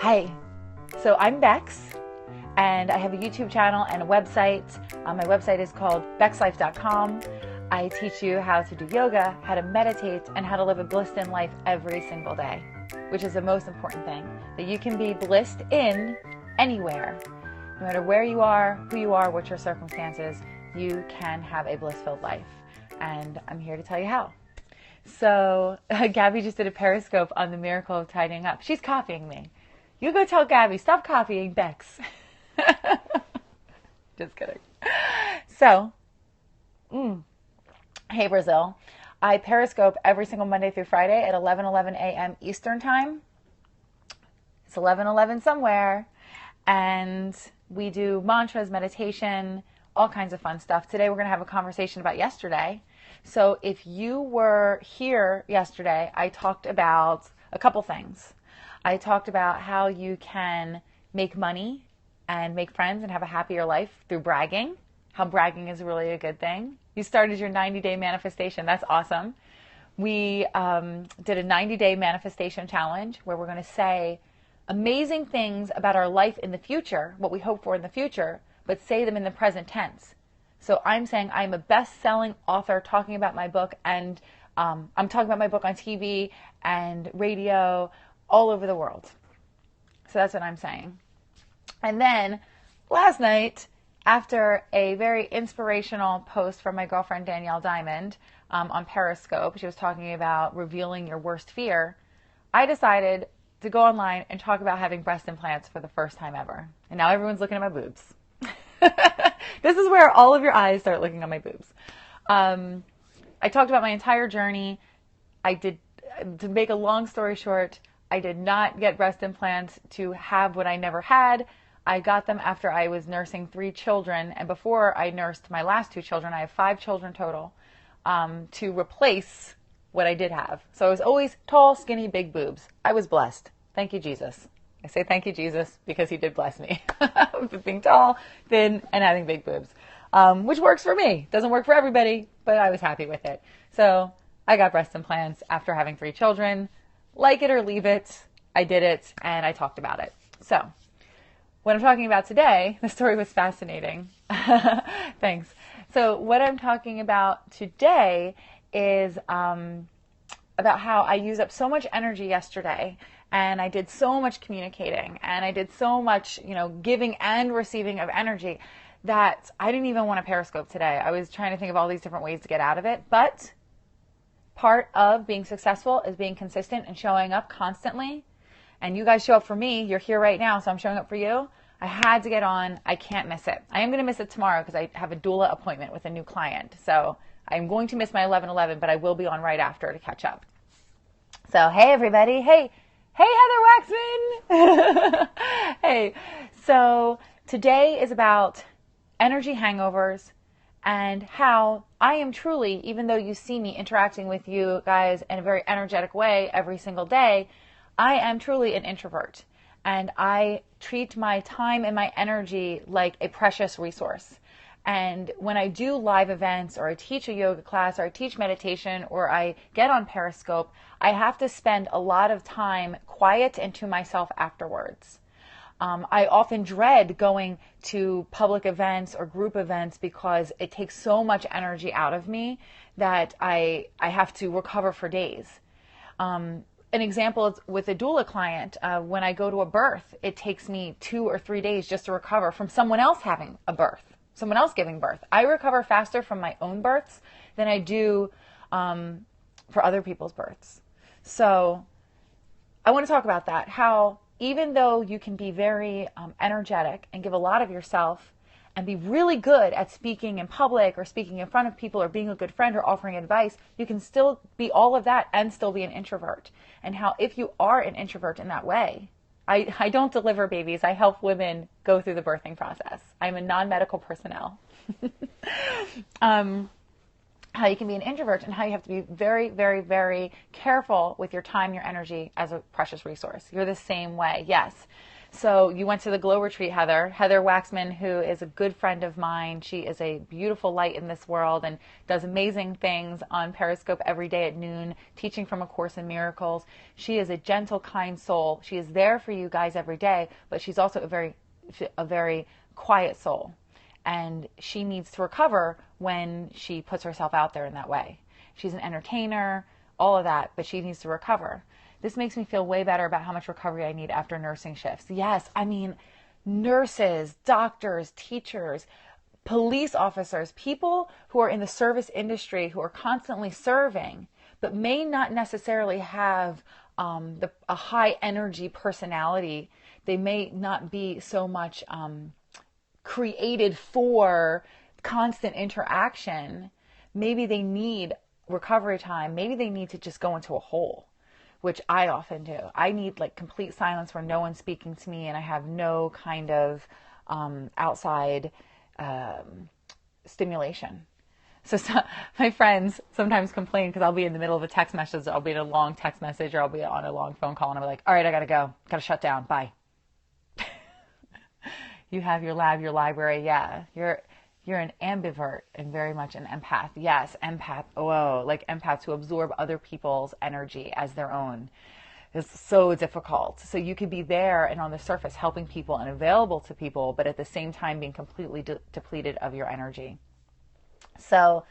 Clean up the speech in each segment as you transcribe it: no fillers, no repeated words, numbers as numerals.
Hi, so I'm Bex, and I have a YouTube channel and a website. My website is called BEXLIFE.com. I teach you how to do yoga, how to meditate, and how to live a blissed in life every single day, which is the most important thing, that you can be blissed in anywhere. No matter where you are, who you are, what your circumstances, you can have a bliss-filled life. And I'm here to tell you how. So Gabby just did a Periscope on the miracle of tidying up. She's copying me. You go tell Gabby, stop copying Bex. Just kidding. So, hey Brazil. I Periscope every single Monday through Friday at 11:11 a.m. Eastern Time. It's 11:11 somewhere. And we do mantras, meditation, all kinds of fun stuff. Today we're going to have a conversation about yesterday. So if you were here yesterday, I talked about a couple things. I talked about how you can make money and make friends and have a happier life through bragging, how bragging is really a good thing. You started your 90-day manifestation. That's awesome. We did a 90-day manifestation challenge where we're going to say amazing things about our life in the future, what we hope for in the future, but say them in the present tense. So I'm saying I'm a best-selling author talking about my book, and I'm talking about my book on TV and radio all over the world. So that's what I'm saying. And then last night, after a very inspirational post from my girlfriend Danielle Diamond on Periscope, she was talking about revealing your worst fear, I decided to go online and talk about having breast implants for the first time ever. And now everyone's looking at my boobs. This is where all of your eyes start looking at my boobs. I talked about my entire journey. To make a long story short, I did not get breast implants to have what I never had. I got them after I was nursing 3 children, and before I nursed my last 2 children, I have 5 children total, to replace what I did have. So I was always tall, skinny, big boobs. I was blessed. Thank you, Jesus. I say thank you, Jesus, because he did bless me with being tall, thin, and having big boobs, which works for me. Doesn't work for everybody, but I was happy with it. So I got breast implants after having 3 children. Like it or leave it, I did it, and I talked about it. So what I'm talking about today, the story was fascinating. Thanks. So what I'm talking about today is about how I used up so much energy yesterday, and I did so much communicating, and I did so much, giving and receiving of energy that I didn't even want to Periscope today. I was trying to think of all these different ways to get out of it, but part of being successful is being consistent and showing up constantly. And you guys show up for me. You're here right now, so I'm showing up for you. I had to get on. I can't miss it. I am going to miss it tomorrow because I have a doula appointment with a new client. So I'm going to miss my 11:11, but I will be on right after to catch up. So, hey, everybody. Hey, Heather Waxman. Hey. So today is about energy hangovers and how I am truly, even though you see me interacting with you guys in a very energetic way every single day, I am truly an introvert. And I treat my time and my energy like a precious resource. And when I do live events, or I teach a yoga class, or I teach meditation, or I get on Periscope, I have to spend a lot of time quiet and to myself afterwards. I often dread going to public events or group events because it takes so much energy out of me that I have to recover for days. An example is with a doula client. When I go to a birth, it takes me 2 or 3 days just to recover from someone else having a birth, someone else giving birth. I recover faster from my own births than I do for other people's births. So I want to talk about that, how even though you can be very energetic and give a lot of yourself and be really good at speaking in public or speaking in front of people or being a good friend or offering advice, you can still be all of that and still be an introvert. And how if you are an introvert in that way, I don't deliver babies. I help women go through the birthing process. I'm a non-medical personnel. How you can be an introvert and how you have to be very, very, very careful with your time, your energy as a precious resource. You're the same way, yes. So you went to the Glow Retreat, Heather. Heather Waxman, who is a good friend of mine. She is a beautiful light in this world and does amazing things on Periscope every day at noon, teaching from A Course in Miracles. She is a gentle, kind soul. She is there for you guys every day, but she's also a very quiet soul. And she needs to recover when she puts herself out there in that way. She's an entertainer, all of that, but she needs to recover. This makes me feel way better about how much recovery I need after nursing shifts. Yes, I mean, nurses, doctors, teachers, police officers, people who are in the service industry, who are constantly serving, but may not necessarily have a high energy personality. They may not be so much created for constant interaction. Maybe they need recovery time. Maybe they need to just go into a hole, which I often do. I need like complete silence where no one's speaking to me and I have no kind of outside stimulation. So my friends sometimes complain because I'll be in the middle of a text message, I'll be in a long text message, or I'll be on a long phone call and I'm like, all right, I gotta go. Gotta shut down. Bye. You have your lab, your library. Yeah, you're an ambivert and very much an empath. Yes, empath. Whoa, like empaths who absorb other people's energy as their own. It's so difficult. So you could be there and on the surface helping people and available to people, but at the same time being completely depleted of your energy. So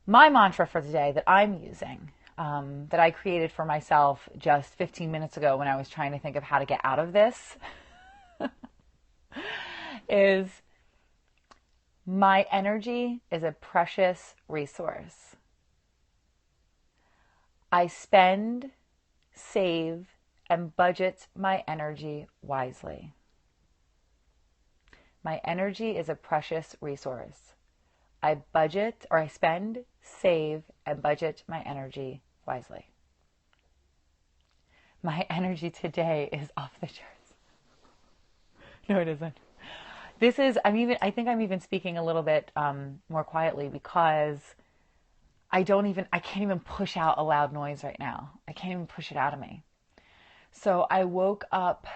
my mantra for today that I'm using, that I created for myself just 15 minutes ago when I was trying to think of how to get out of this, is my energy is a precious resource. I spend, save, and budget my energy wisely. My energy is a precious resource. I spend, save, and budget my energy wisely. My energy today is off the charts. No, it isn't. I think I'm even speaking a little bit more quietly because I can't even push out a loud noise right now. I can't even push it out of me. So I woke up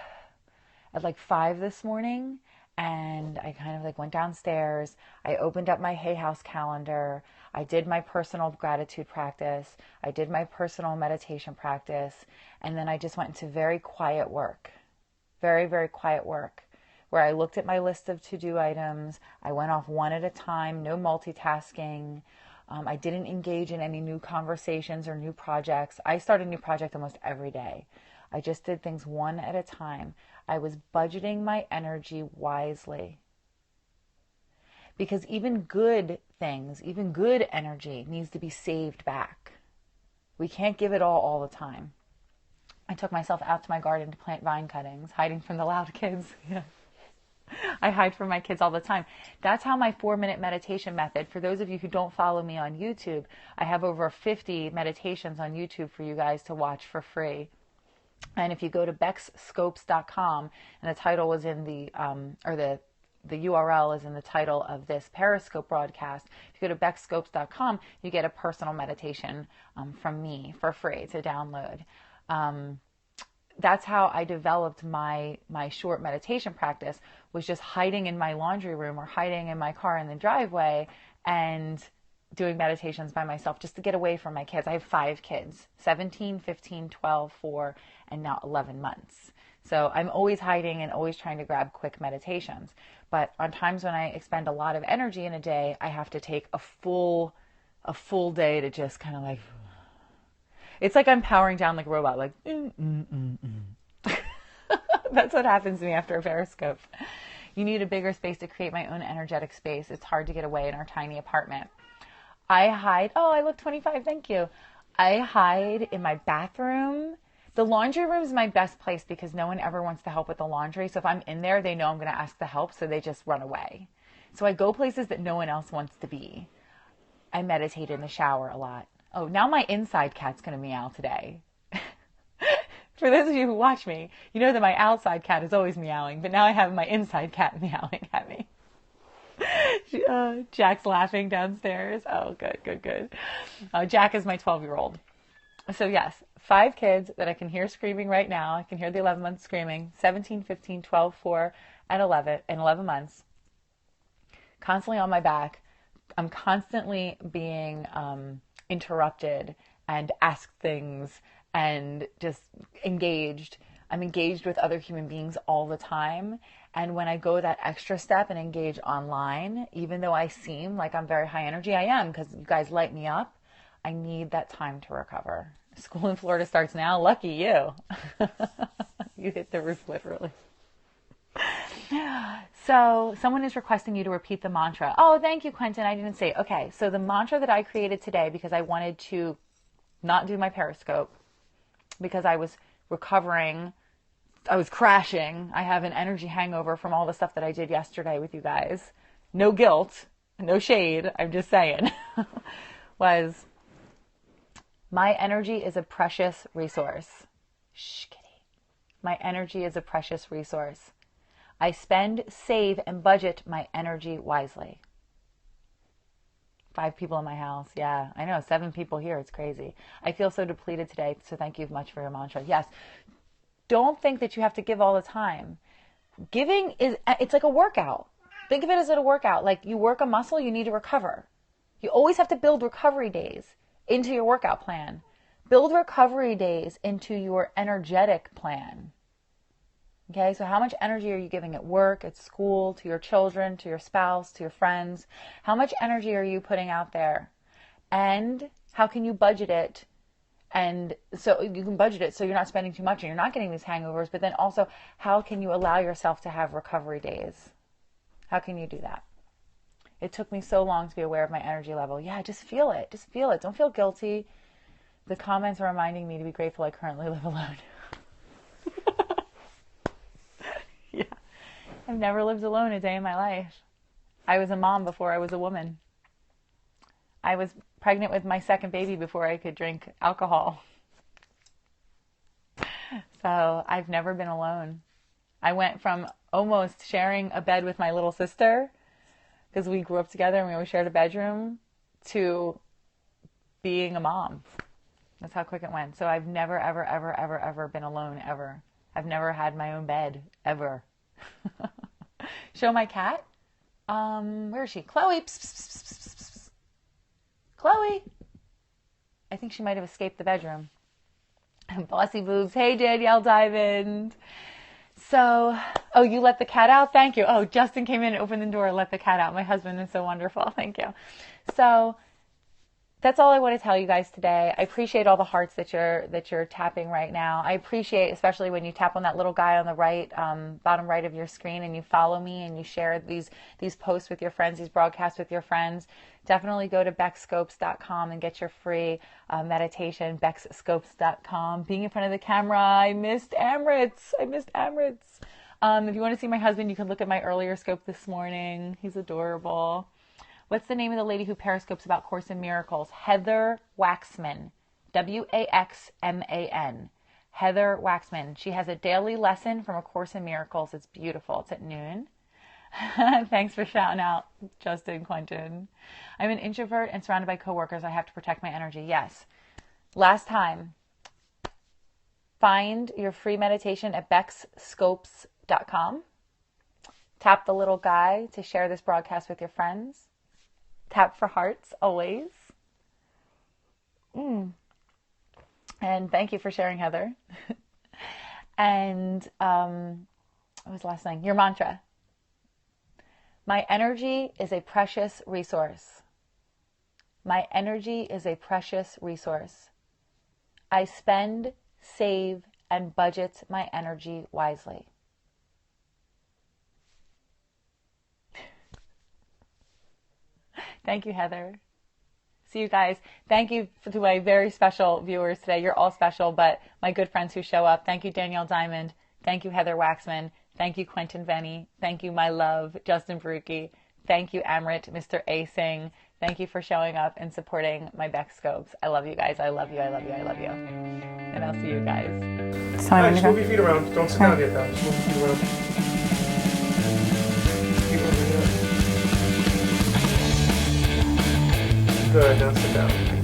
at like 5 this morning and I kind of like went downstairs. I opened up my Hay House calendar. I did my personal gratitude practice. I did my personal meditation practice. And then I just went into very quiet work. Very, very quiet work, where I looked at my list of to-do items. I went off one at a time, no multitasking. I didn't engage in any new conversations or new projects. I start a new project almost every day. I just did things one at a time. I was budgeting my energy wisely. Because even good things, even good energy needs to be saved back. We can't give it all the time. I took myself out to my garden to plant vine cuttings, hiding from the loud kids. Yeah. I hide from my kids all the time. That's how my 4-minute meditation method, for those of you who don't follow me on YouTube, I have over 50 meditations on YouTube for you guys to watch for free. And if you go to BEXScopes.com, and the title was in the URL is in the title of this Periscope broadcast. If you go to BEXScopes.com, you get a personal meditation from me for free to download. That's how I developed my short meditation practice, was just hiding in my laundry room or hiding in my car in the driveway and doing meditations by myself just to get away from my kids. I have 5 kids, 17, 15, 12, 4, and now 11 months. So I'm always hiding and always trying to grab quick meditations. But on times when I expend a lot of energy in a day, I have to take a full day to just kind of like, it's like I'm powering down like a robot, like, That's what happens to me after a Periscope. You need a bigger space to create my own energetic space. It's hard to get away in our tiny apartment. I hide. Oh, I look 25. Thank you. I hide in my bathroom. The laundry room is my best place because no one ever wants to help with the laundry. So if I'm in there, they know I'm going to ask to help, so they just run away. So I go places that no one else wants to be. I meditate in the shower a lot. Oh, now my inside cat's going to meow today. For those of you who watch me, you know that my outside cat is always meowing, but now I have my inside cat meowing at me. Jack's laughing downstairs. Oh, good. Jack is my 12-year-old. So yes, 5 kids that I can hear screaming right now. I can hear the 11 months screaming, 17, 15, 12, 4, and 11 months. Constantly on my back. I'm constantly being interrupted and asked things and just engaged. I'm engaged with other human beings all the time. And when I go that extra step and engage online, even though I seem like I'm very high energy, I am, because you guys light me up, I need that time to recover. School in Florida starts now. Lucky you. You hit the roof literally. So someone is requesting you to repeat the mantra. Oh, thank you, Quentin. I didn't say. Okay, so the mantra that I created today, because I wanted to not do my Periscope, because I was recovering, I was crashing. I have an energy hangover from all the stuff that I did yesterday with you guys. No guilt, no shade, I'm just saying. Was, my energy is a precious resource. Shh, kitty. My energy is a precious resource. I spend, save, and budget my energy wisely. 5 people in my house. Yeah, I know. 7 people here. It's crazy. I feel so depleted today, so thank you much for your mantra. Yes. Don't think that you have to give all the time. Giving it's like a workout. Think of it as a workout. Like you work a muscle, you need to recover. You always have to build recovery days into your workout plan. Build recovery days into your energetic plan. Okay, so how much energy are you giving at work, at school, to your children, to your spouse, to your friends? How much energy are you putting out there? And how can you budget it? And so you can budget it so you're not spending too much and you're not getting these hangovers, but then also how can you allow yourself to have recovery days? How can you do that? It took me so long to be aware of my energy level. Yeah, just feel it. Just feel it. Don't feel guilty. The comments are reminding me to be grateful I currently live alone. Yeah. I've never lived alone a day in my life. I was a mom before I was a woman. I was pregnant with my second baby before I could drink alcohol. So I've never been alone. I went from almost sharing a bed with my little sister, because we grew up together and we always shared a bedroom, to being a mom. That's how quick it went. So I've never, ever, ever, ever, ever been alone, ever. I've never had my own bed, ever. Show my cat. Where is she? Chloe. Psst, psst, psst, psst, psst. Chloe. I think she might have escaped the bedroom. Bossy boobs. Hey, Danielle Diamond. So, oh, you let the cat out? Thank you. Oh, Justin came in and opened the door and let the cat out. My husband is so wonderful. Thank you. So that's all I want to tell you guys today. I appreciate all the hearts that you're tapping right now. I appreciate, especially when you tap on that little guy on the right, bottom right of your screen, and you follow me and you share these posts with your friends, these broadcasts with your friends. Definitely go to BEXScopes.com and get your free meditation, BEXScopes.com. Being in front of the camera, I missed Amritz. If you want to see my husband, you can look at my earlier scope this morning. He's adorable. What's the name of the lady who periscopes about Course in Miracles? Heather Waxman. Waxman. Heather Waxman. She has a daily lesson from A Course in Miracles. It's beautiful. It's at noon. Thanks for shouting out, Justin Quentin. I'm an introvert and surrounded by coworkers. I have to protect my energy. Yes. Last time. Find your free meditation at BEXScopes.com. Tap the little guy to share this broadcast with your friends. Tap for hearts, always. And thank you for sharing, Heather. And what was the last thing? Your mantra. My energy is a precious resource. My energy is a precious resource. I spend, save, and budget my energy wisely. Thank you, Heather. See you guys. Thank you to my very special viewers today. You're all special, but my good friends who show up. Thank you, Danielle Diamond. Thank you, Heather Waxman. Thank you, Quentin Venny. Thank you, my love, Justin Borucki. Thank you, Amrit, Mr. A. Singh. Thank you for showing up and supporting my BEXScopes. I love you guys. I love you. I love you. I love you. And I'll see you guys. Just move your feet around. Don't sit down yet, though. Just move your feet around. Feet over here. Good. Now sit down.